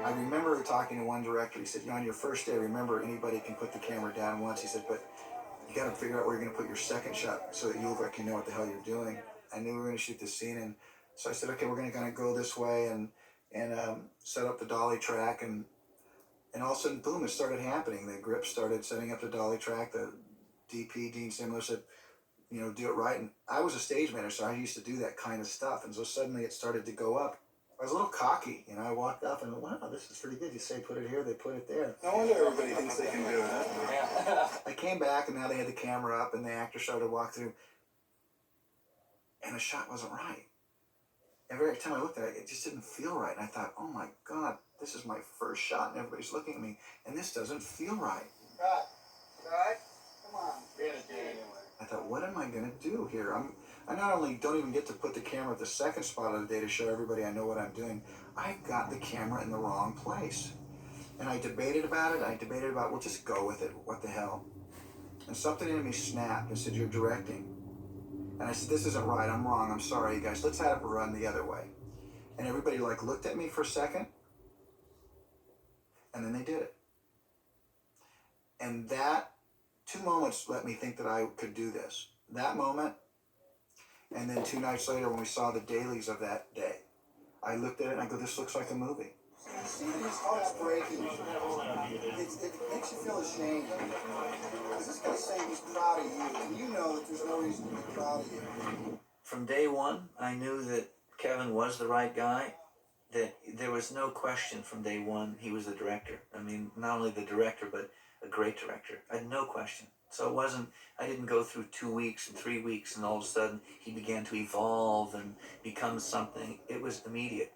I remember talking to one director. He said, on your first day, remember, anybody can put the camera down once. He said, but you got to figure out where you're going to put your second shot so that you look like you know what the hell you're doing. I knew we were going to shoot this scene, and so I said, okay, we're going to kind of go this way and set up the dolly track, and all of a sudden, boom, it started happening. The grip started setting up the dolly track. The DP, Dean Simler, said, do it right. And I was a stage manager, so I used to do that kind of stuff. And so suddenly it started to go up. I was a little cocky, I walked up and went, wow, this is pretty good. You say put it here, they put it there. No wonder everybody thinks they can do it. Yeah. I came back, and now they had the camera up, and the actor started to walk through, and the shot wasn't right. Every time I looked at it, it just didn't feel right. And I thought, oh my God, this is my first shot, and everybody's looking at me, and this doesn't feel right. Right? Come on. I thought, what am I going to do here? I not only don't even get to put the camera at the second spot of the day to show everybody I know what I'm doing, I've got the camera in the wrong place. And I debated about it. Well, just go with it. What the hell? And something in me snapped and said, you're directing. And I said, this isn't right. I'm wrong. I'm sorry, you guys. Let's have it run the other way. And everybody looked at me for a second, and then they did it. And that 2 moments let me think that I could do this. That moment, and then 2 nights later when we saw the dailies of that day, I looked at it and I go, this looks like a movie. You see these hearts breaking. It makes you feel ashamed. Because this guy's saying he's proud of you, and you know that there's no reason to be proud of you. From day one, I knew that Kevin was the right guy, that there was no question from day one he was the director. I mean, not only the director, but a great director. I had no question. So it wasn't, I didn't go through 2 weeks and 3 weeks and all of a sudden he began to evolve and become something. It was immediate.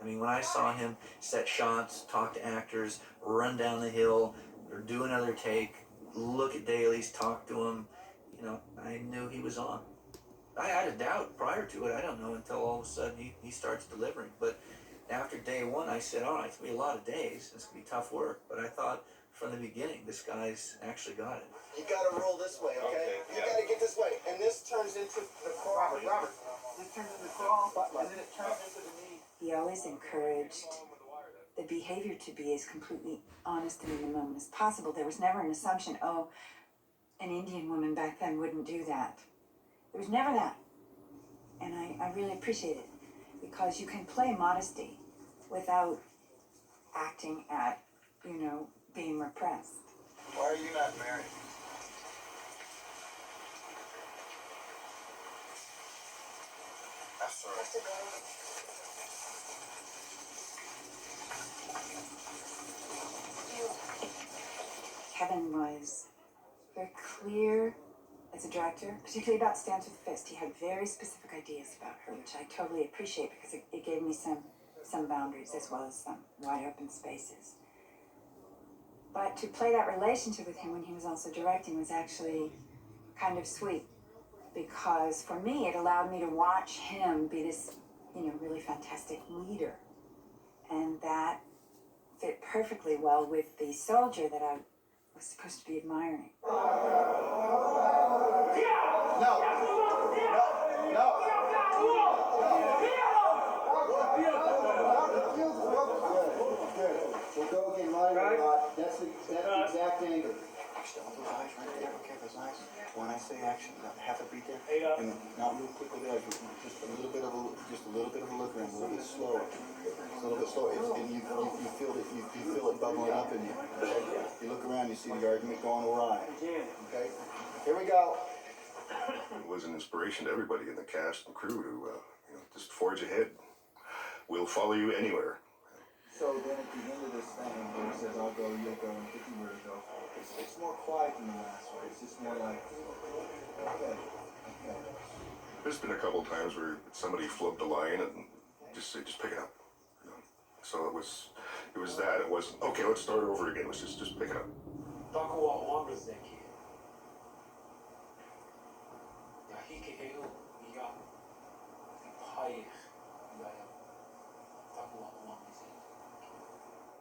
I mean, when I saw him set shots, talk to actors, run down the hill, or do another take, look at dailies, talk to him, I knew he was on. I had a doubt prior to it. I don't know until all of a sudden he starts delivering. But after day one, I said, all right, it's going to be a lot of days. It's going to be tough work. But I thought from the beginning, this guy's actually got it. You got to roll this way, okay? You got to get this way. And this turns into the crawl. Robert. This turns into the crawl, and then it turns into the knee. He always encouraged the behavior to be as completely honest and in the moment as possible. There was never an assumption, oh, an Indian woman back then wouldn't do that. There was never that. And I really appreciate it, because you can play modesty without acting at, being repressed. Why are you not married? That's all right. Kevin was very clear as a director, particularly about Stands with Fist. He had very specific ideas about her, which I totally appreciate, because it gave me some boundaries as well as some wide open spaces. But to play that relationship with him when he was also directing was actually kind of sweet, because for me it allowed me to watch him be this, really fantastic leader. And that fit perfectly well with the soldier that I was supposed to be admiring. We'll go again, that's the exact angle. Actually, all those eyes right there, okay, those eyes. When I say action, half a beat there, and not real quick with the eyes, just a little bit of a look around, a little bit slower. It's a little bit slower, and you feel it bubbling up in you. Okay? You look around, you see the argument going awry. Okay, here we go. It was an inspiration to everybody in the cast and crew to just forge ahead. We'll follow you anywhere. So then at the end of this thing, when he says, I'll go, you'll go, and 50 where to go, it's more quiet than the last one. It's just more like, okay. There's been a couple times where somebody flubbed a line and just say, just pick it up. So it was that. It wasn't, okay, let's start over again. It was just pick it up.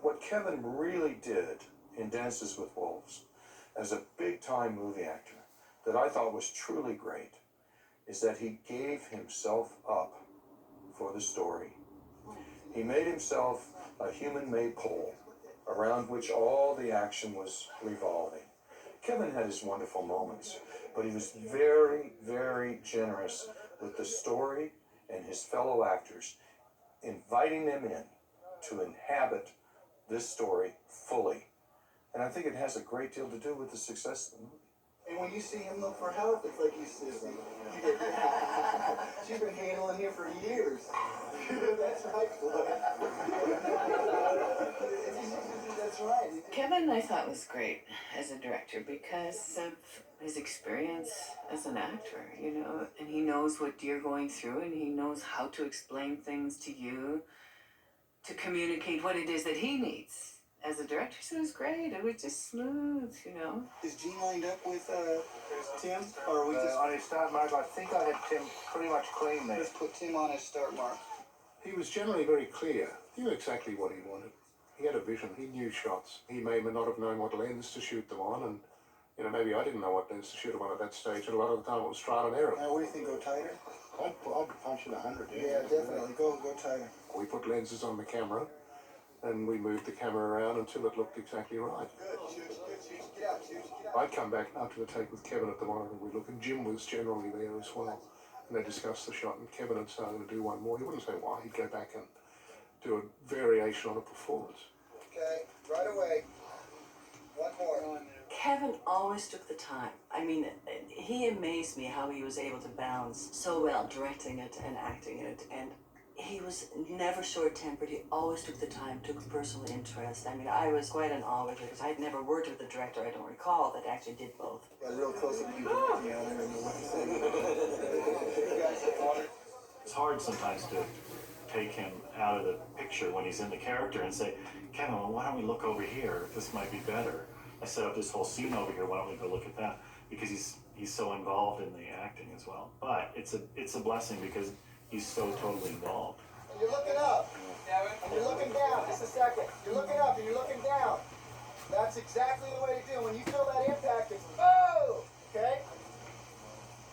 What Kevin really did in Dances with Wolves as a big-time movie actor that I thought was truly great is that he gave himself up for the story. He made himself a human-made pole around which all the action was revolving. Kevin had his wonderful moments, but he was very, very generous with the story and his fellow actors, inviting them in to inhabit this story fully. And I think it has a great deal to do with the success of the movie. And when you see him look for help, it's like he's sissy. She's been handling him for years. That's right, boy. That's right. Kevin, I thought, was great as a director because of his experience as an actor, you know, and he knows what you're going through and he knows how to explain things to you, to communicate what it is that he needs as a director. So it was great. It was just smooth, you know. Is Gene lined up with Tim? Or are we just... On his start mark, I think I had Tim pretty much clean there. Let's put Tim on his start mark. He was generally very clear. He knew exactly what he wanted. He had a vision. He knew shots. He may not have known what lens to shoot them on, and you know, maybe I didn't know what lens to shoot them on at that stage, and a lot of the time it was trial and error. Now, what do you think? Go tighter? I'd punch it 100. Yeah, definitely. Go tighter. We put lenses on the camera, and we moved the camera around until it looked exactly right. Good. Shoot. Get out. I'd come back after the take with Kevin at the monitor, and we'd look, and Jim was generally there as well. And they discussed the shot, and Kevin had started to do one more. He wouldn't say why. He'd go back and do a variation on a performance. Okay, right away. One more. Kevin always took the time. I mean, he amazed me how he was able to balance so well directing it and acting it. And he was never short-tempered. He always took the time, took personal interest. I mean, I was quite in awe with it because I had never worked with a director, I don't recall, that actually did both. Got real close up to you. I don't know what to say. It's hard sometimes to take him out of the picture when he's in the character and say, Kevin, well, why don't we look over here? This might be better. I set up this whole scene over here. Why don't we go look at that? Because he's so involved in the acting as well. But it's a blessing because he's so totally involved. And you're looking up. And you're looking down. Just a second. You're looking up and you're looking down. That's exactly the way to do it. When you feel that impact, it's oh! Okay?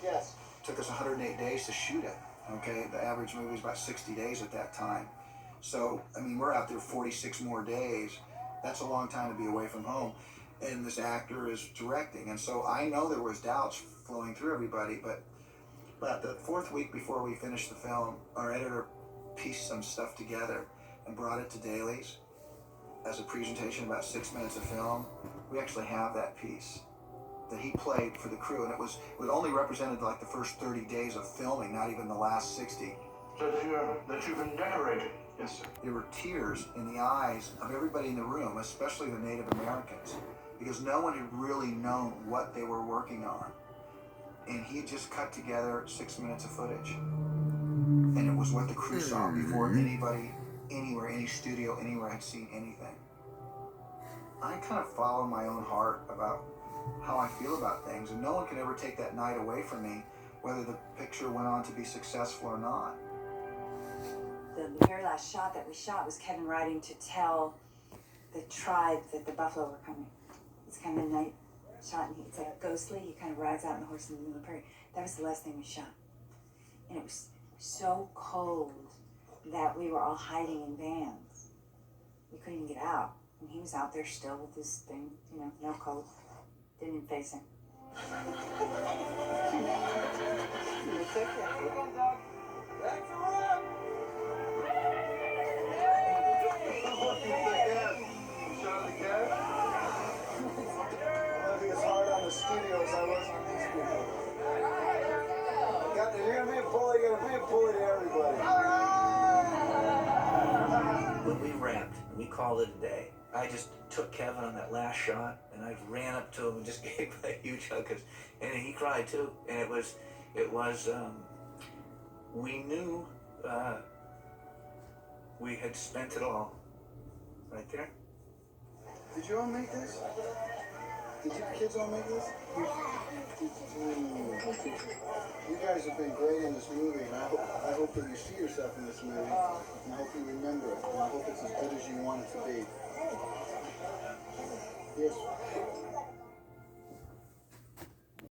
Yes. It took us 108 days to shoot it. Okay, the average movie was about 60 days at that time. So, I mean, we're out there 46 more days. That's a long time to be away from home. And this actor is directing. And so I know there was doubts flowing through everybody, but the fourth week before we finished the film, our editor pieced some stuff together and brought it to dailies as a presentation, about 6 minutes of film. We actually have that piece that he played for the crew, and it only represented like the first 30 days of filming, not even the last 60. That you've been decorated. Yes, sir. There were tears in the eyes of everybody in the room, especially the Native Americans, because no one had really known what they were working on. And he just cut together 6 minutes of footage. And it was what the crew saw before anybody, anywhere, any studio, anywhere had seen anything. I kind of follow my own heart about how I feel about things, and no one can ever take that night away from me, whether the picture went on to be successful or not. The very last shot that we shot was Kevin riding to tell the tribe that the buffalo were coming. It's kind of a night shot, and it's like ghostly. He kind of rides out on the horse in the middle of the prairie. That was the last thing we shot. And it was so cold that we were all hiding in vans. We couldn't even get out. And he was out there still with this thing, you know, no coat. Didn't even face him. Studio as I was on these people. You're gonna be a bully, to everybody. When we wrapped, we called it a day. I just took Kevin on that last shot, and I ran up to him and just gave him a huge hug, and he cried too. And it was, we knew we had spent it all right there. Did you all make this? Did you kids all make this? You guys have been great in this movie, and I hope that you see yourself in this movie, and I hope you remember it, and I hope it's as good as you want it to be. Yes.